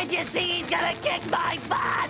Can't you see he's gonna kick my butt?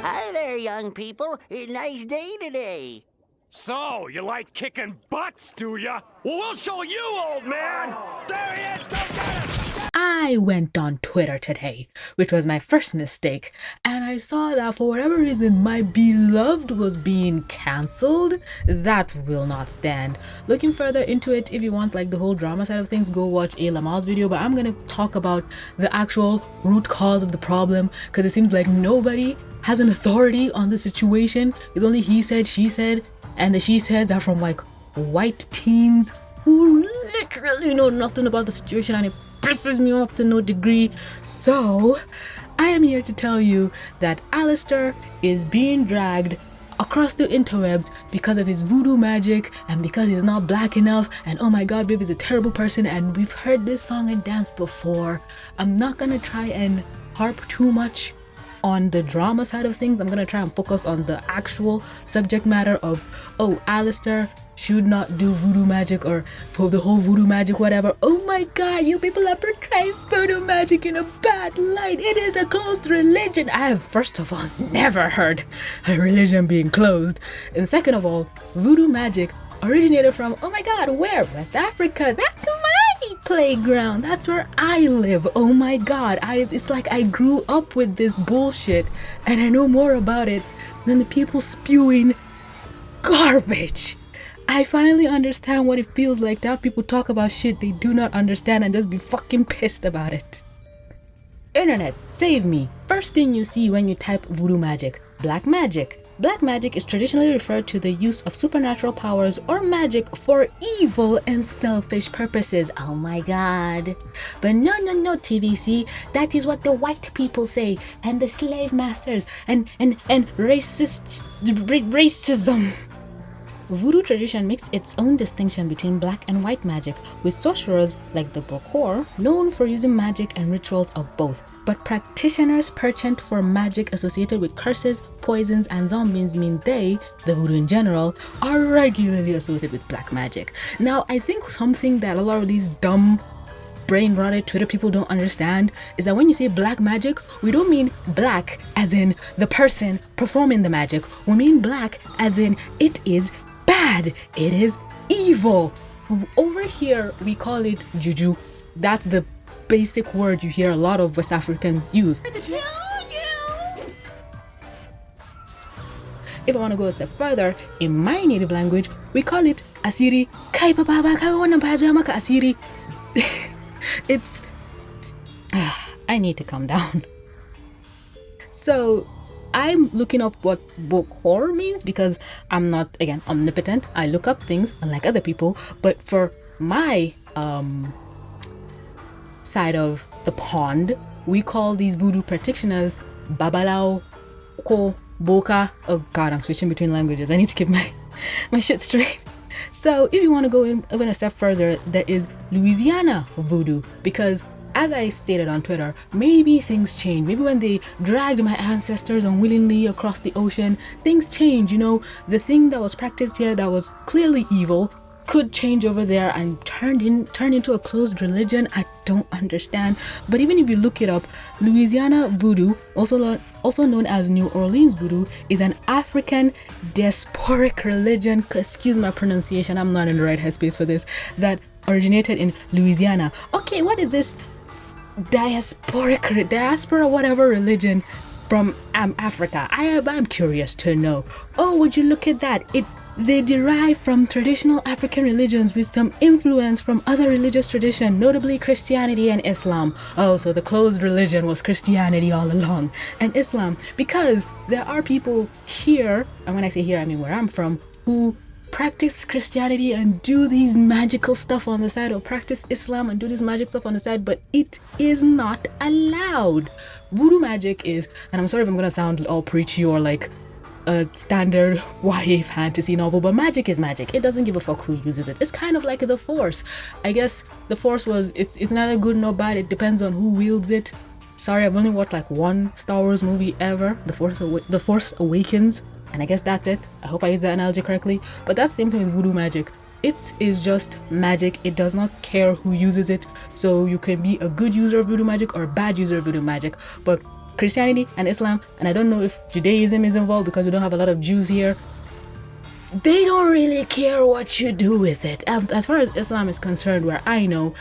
Hi there, young people. Nice day today. So, you like kicking butts, do ya? Well, we'll show you, old man! There he is! Go get him! I went on Twitter today, which was my first mistake, and I saw that for whatever reason my beloved was being cancelled. That will not stand. Looking further into it, if you want like the whole drama side of things, go watch A. Lamal's video, but I'm gonna talk about the actual root cause of the problem, because it seems like nobody has an authority on the situation. It's only he said, she said, and the she said are from like white teens who literally know nothing about the situation, and it pisses me off to no degree. So I am here to tell you that Alastor is being dragged across the interwebs because of his voodoo magic and because he's not black enough, and oh my god, Viv is a terrible person, and we've heard this song and dance before. I'm not gonna try and harp too much on the drama side of things. I'm gonna try and focus on the actual subject matter of, oh, Alastor should not do voodoo magic, or for the whole voodoo magic whatever. Oh my god, you people are portraying voodoo magic in a bad light. It is a closed religion. I have, first of all, never heard a religion being closed, and second of all, voodoo magic originated from, oh my god, where? West Africa. That's my playground. That's where I live. Oh my god, it's like I grew up with this bullshit and I know more about it than the people spewing garbage. I finally understand what it feels like to have people talk about shit they do not understand and just be fucking pissed about it. Internet, save me. First thing you see when you type voodoo magic: black magic. Black magic is traditionally referred to the use of supernatural powers or magic for evil and selfish purposes. Oh my god. But no, TVC. That is what the white people say, and the slave masters, and racists, racism. Voodoo tradition makes its own distinction between black and white magic, with sorcerers like the Bokor known for using magic and rituals of both, but practitioners penchant for magic associated with curses, poisons, and zombies mean they, the voodoo in general, are regularly associated with black magic. Now, I think something that a lot of these dumb brain-rotted Twitter people don't understand is that when you say black magic, we don't mean black as in the person performing the magic. We mean black as in it is bad, it is evil. Over here we call it juju. That's the basic word you hear a lot of West Africans use. If I want to go a step further, in my native language we call it asiri. Asiri. It's I need to calm down. So I'm looking up what Bokor means because I'm not, again, omnipotent. I look up things unlike other people, but for my side of the pond, we call these voodoo practitioners Babalao, Ko, Boka. Oh god, I'm switching between languages. I need to keep my shit straight. So if you want to go in even a step further, there is Louisiana voodoo, because as I stated on Twitter, maybe things change. Maybe when they dragged my ancestors unwillingly across the ocean, things change. You know, the thing that was practiced here that was clearly evil could change over there and turn into a closed religion. I don't understand. But even if you look it up, Louisiana voodoo, also known as New Orleans voodoo, is an African diasporic religion. Excuse my pronunciation, I'm not in the right headspace for this. That originated in Louisiana. Okay, what is this diaspora whatever religion from Africa? I'm curious to know. Oh, would you look at that? They derive from traditional African religions with some influence from other religious traditions, notably Christianity and Islam. Oh, so the closed religion was Christianity all along, and Islam, because there are people here, and when I say here I mean where I'm from, who practice Christianity and do these magical stuff on the side, or practice Islam and do this magic stuff on the side, but it is not allowed. Voodoo magic is, and I'm sorry if I'm gonna sound all preachy or like a standard YA fantasy novel, but magic is magic. It doesn't give a fuck who uses it. It's kind of like the Force. I guess the Force it's neither good nor bad. It depends on who wields it. Sorry, I've only watched like one Star Wars movie ever, The Force Awakens, and I guess that's it. I hope I used that analogy correctly. But that's the same thing with voodoo magic. It is just magic. It does not care who uses it. So you can be a good user of voodoo magic or a bad user of voodoo magic. But Christianity and Islam, and I don't know if Judaism is involved because we don't have a lot of Jews here, they don't really care what you do with it. As far as Islam is concerned, where I know,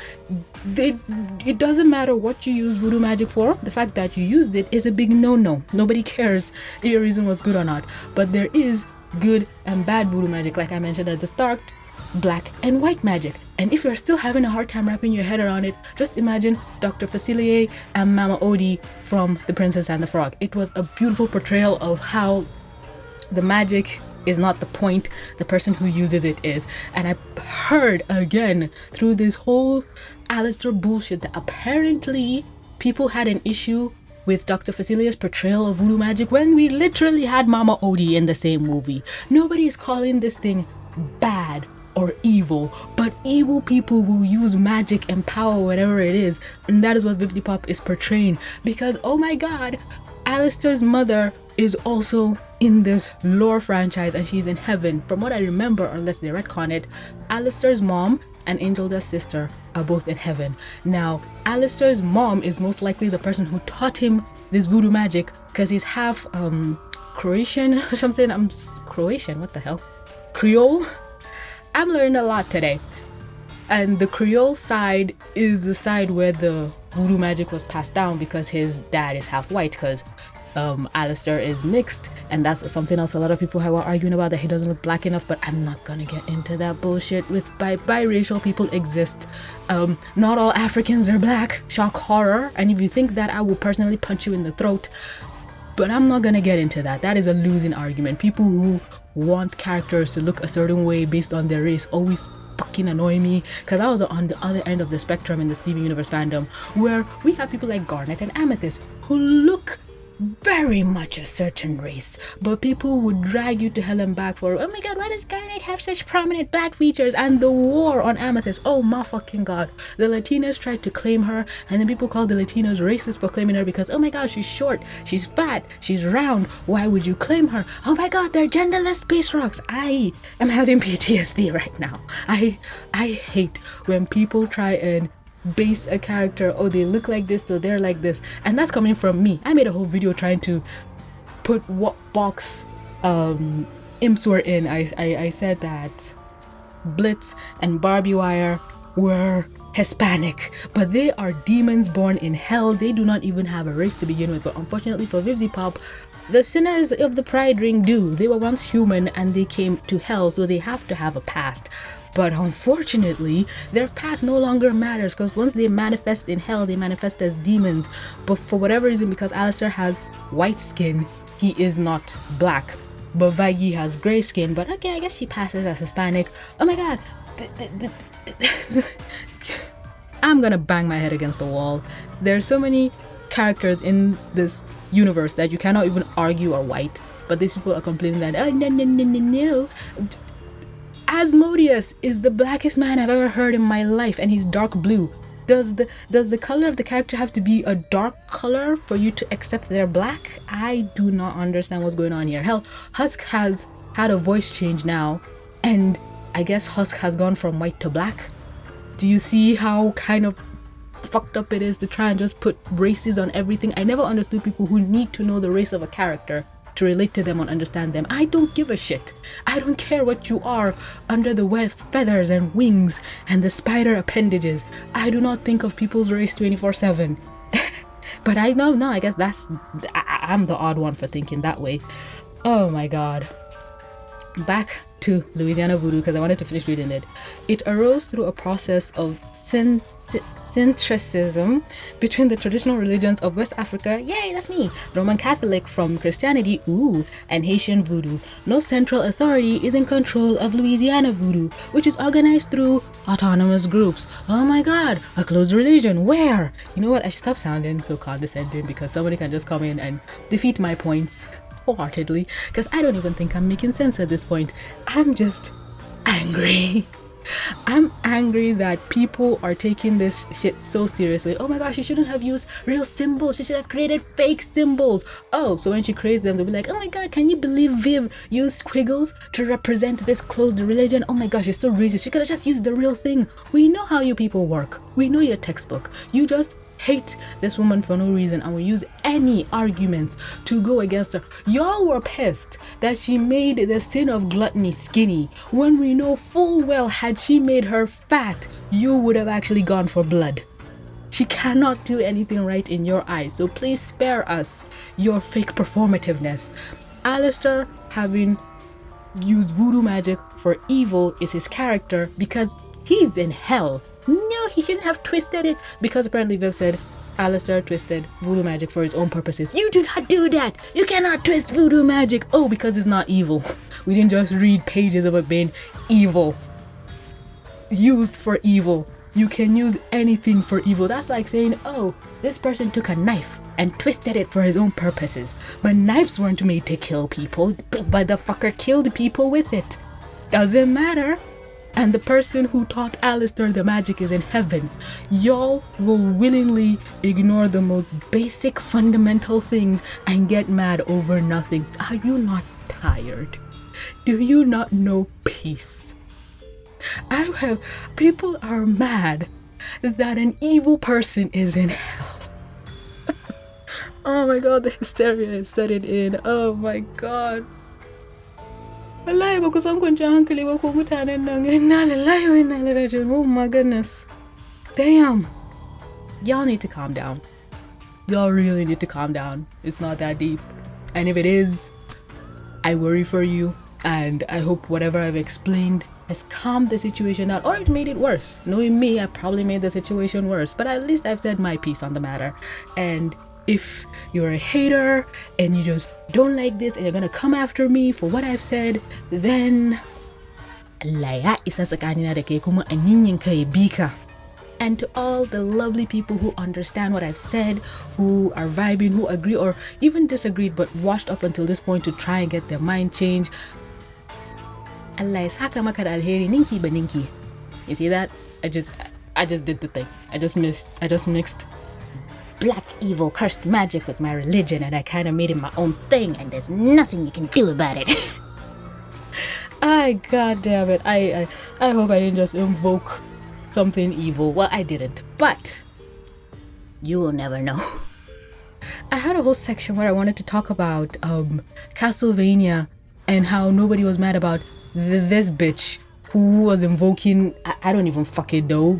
it doesn't matter what you use voodoo magic for. The fact that you used it is a big no-no. Nobody cares if your reason was good or not. But there is good and bad voodoo magic, like I mentioned at the start, black and white magic. And if you're still having a hard time wrapping your head around it, just imagine Dr. Facilier and Mama Odie from The Princess and the Frog. It was a beautiful portrayal of how the magic is not the point, the person who uses it is. And I heard again through this whole Alastor bullshit that apparently people had an issue with Dr. Facilier's portrayal of voodoo magic when we literally had Mama Odie in the same movie. Nobody is calling this thing bad or evil, but evil people will use magic and power, whatever it is, and that is what Vivziepop is portraying. Because oh my god, Alastor's mother is also in this lore franchise and she's in heaven. From what I remember, unless they retcon it, Alastor's mom and Angelda's sister are both in heaven. Now, Alastor's mom is most likely the person who taught him this voodoo magic because he's half Croatian or something. Croatian, what the hell? Creole? I'm learning a lot today. And the Creole side is the side where the voodoo magic was passed down because his dad is half white, because Alastor is mixed, and that's something else a lot of people were arguing about, that he doesn't look black enough. But I'm not gonna get into that bullshit. With biracial people exist. Not all Africans are black. Shock horror. And if you think that, I will personally punch you in the throat. But I'm not gonna get into that. That is a losing argument. People who want characters to look a certain way based on their race always fucking annoy me, because I was on the other end of the spectrum in the Steven Universe fandom, where we have people like Garnet and Amethyst who look very much a certain race, but people would drag you to hell and back for, oh my god, why does Garnet have such prominent black features? And the war on Amethyst, oh my fucking god, the Latinas tried to claim her, and then people called the Latinos racist for claiming her because, oh my god, she's short, she's fat, she's round, why would you claim her? Oh my god, they're genderless space rocks. I am having PTSD right now. I hate when people try and base a character, oh they look like this so they're like this, and that's coming from me. I made a whole video trying to put what box imps were in. I said that Blitz and Barbie Wire were Hispanic, but they are demons born in hell. They do not even have a race to begin with. But unfortunately for Vivziepop, the sinners of the Pride Ring do. They were once human and they came to hell, so they have to have a past. But unfortunately, their past no longer matters, because once they manifest in hell, they manifest as demons. But for whatever reason, because Alastor has white skin, he is not black. But Vagi has gray skin, but okay, I guess she passes as Hispanic. Oh my god. I'm gonna bang my head against the wall. There's so many characters in this universe that you cannot even argue are white. But these people are complaining that, oh no. Asmodeus is the blackest man I've ever heard in my life, and he's dark blue. Does the color of the character have to be a dark color for you to accept they're black? I do not understand what's going on here. Hell, Husk has had a voice change now, and I guess Husk has gone from white to black. Do you see how kind of fucked up it is to try and just put races on everything? I never understood people who need to know the race of a character to relate to them and understand them. I don't give a shit. I don't care what you are under the web feathers and wings and the spider appendages. I do not think of people's race 24/7. But I know, no, I guess I'm the odd one for thinking that way. Oh my god. Back to Louisiana Voodoo, because I wanted to finish reading it. It arose through a process of syncretism between the traditional religions of West Africa, yay, that's me, Roman Catholic from Christianity, ooh, and Haitian Voodoo. No central authority is in control of Louisiana Voodoo, which is organized through autonomous groups. Oh my god, a closed religion, where? You know what, I should stop sounding so condescending, because somebody can just come in and defeat my points wholeheartedly, because I don't even think I'm making sense at this point. I'm just angry. I'm angry that people are taking this shit so seriously. Oh my gosh, she shouldn't have used real symbols. She should have created fake symbols. Oh, so when she creates them, they'll be like, oh my god, can you believe Viv used squiggles to represent this closed religion? Oh my gosh, you're so racist. She could have just used the real thing. We know how you people work. We know your textbook. You just hate this woman for no reason and will use any arguments to go against her. Y'all were pissed that she made the sin of gluttony skinny when we know full well had she made her fat, you would have actually gone for blood. She cannot do anything right in your eyes, so please spare us your fake performativeness. Alastor having used voodoo magic for evil is his character because he's in hell. No, he shouldn't have twisted it because apparently Viv said Alastor twisted voodoo magic for his own purposes. You do not do that! You cannot twist voodoo magic! Oh, because it's not evil. We didn't just read pages of it being evil. Used for evil. You can use anything for evil. That's like saying, oh, this person took a knife and twisted it for his own purposes. But knives weren't made to kill people, but the fucker killed people with it. Doesn't matter. And the person who taught Alastor the magic is in heaven. Y'all will willingly ignore the most basic fundamental things and get mad over nothing. Are you not tired? Do you not know peace? People are mad that an evil person is in hell. Oh my god, the hysteria is setting in. Oh my god. Oh my goodness. Damn. Y'all need to calm down. Y'all really need to calm down. It's not that deep. And if it is, I worry for you. And I hope whatever I've explained has calmed the situation down. Or it made it worse. Knowing me, I probably made the situation worse. But at least I've said my piece on the matter. And if you're a hater and you just don't like this and you're gonna come after me for what I've said, then and to all the lovely people who understand what I've said, who are vibing, who agree or even disagreed but watched up until this point to try and get their mind changed, Allah saka maka da alheri ninki ba ninki. You see that? I just did the thing. I just mixed black evil cursed magic with my religion and I kind of made it my own thing and there's nothing you can do about it. God damn it. I hope I didn't just invoke something evil. Well, I didn't, but you will never know. I had a whole section where I wanted to talk about Castlevania and how nobody was mad about this bitch who was invoking, I don't even fucking know,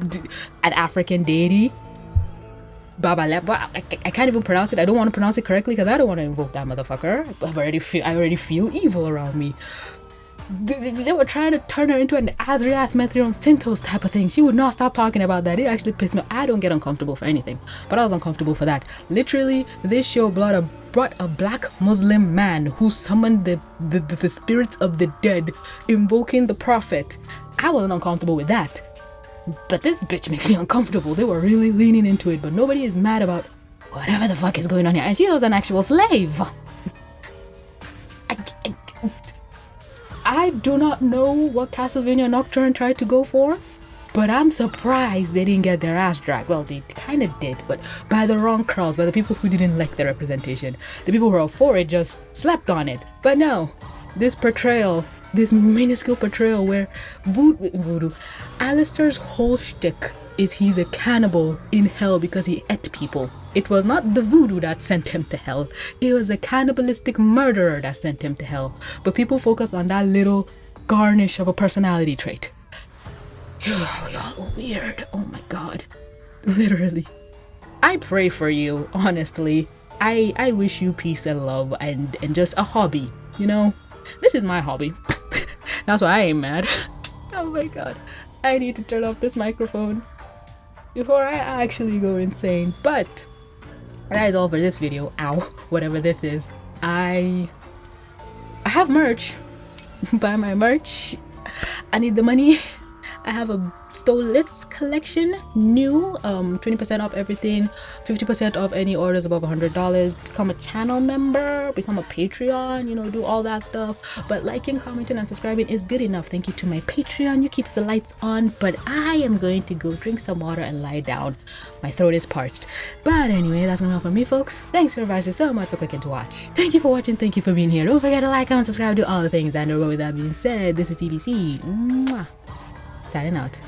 an African deity. Baba Lepa. I can't even pronounce it. I don't want to pronounce it correctly because I don't want to invoke that motherfucker. I already feel evil around me. They were trying to turn her into an Azriath Methrion Syntos type of thing. She would not stop talking about that. It actually pissed me off. I don't get uncomfortable for anything, but I was uncomfortable for that. Literally, this show brought a black Muslim man who summoned the spirits of the dead, invoking the prophet. I wasn't uncomfortable with that. But this bitch makes me uncomfortable. They were really leaning into it, but nobody is mad about whatever the fuck is going on here. And she was an actual slave. I do not know what Castlevania Nocturne tried to go for, but I'm surprised they didn't get their ass dragged. Well, they kind of did, but by the wrong crowds, by the people who didn't like the representation. The people who were for it just slept on it. But no, this portrayal, this minuscule portrayal where voodoo, Alastor's whole shtick is he's a cannibal in hell because he ate people. It was not the voodoo that sent him to hell. It was a cannibalistic murderer that sent him to hell. But people focus on that little garnish of a personality trait. Y'all are weird. Oh my god. Literally. I pray for you, honestly. I wish you peace and love and just a hobby. You know? This is my hobby. That's why I ain't mad. Oh my god. I need to turn off this microphone before I actually go insane. But that is all for this video. Ow. Whatever this is. I have merch. Buy my merch. I need the money. I have a Stolitz collection, new, 20% off everything, 50% off any orders above $100. Become a channel member, become a Patreon, you know, do all that stuff. But liking, commenting, and subscribing is good enough. Thank you to my Patreon, you keeps the lights on. But I am going to go drink some water and lie down. My throat is parched. But anyway, that's enough for me, folks. Thanks so much for clicking to watch. Thank you for watching, thank you for being here. Don't forget to like, comment, subscribe, do all the things. And with that being said, this is TBC. Mwah. Signing out.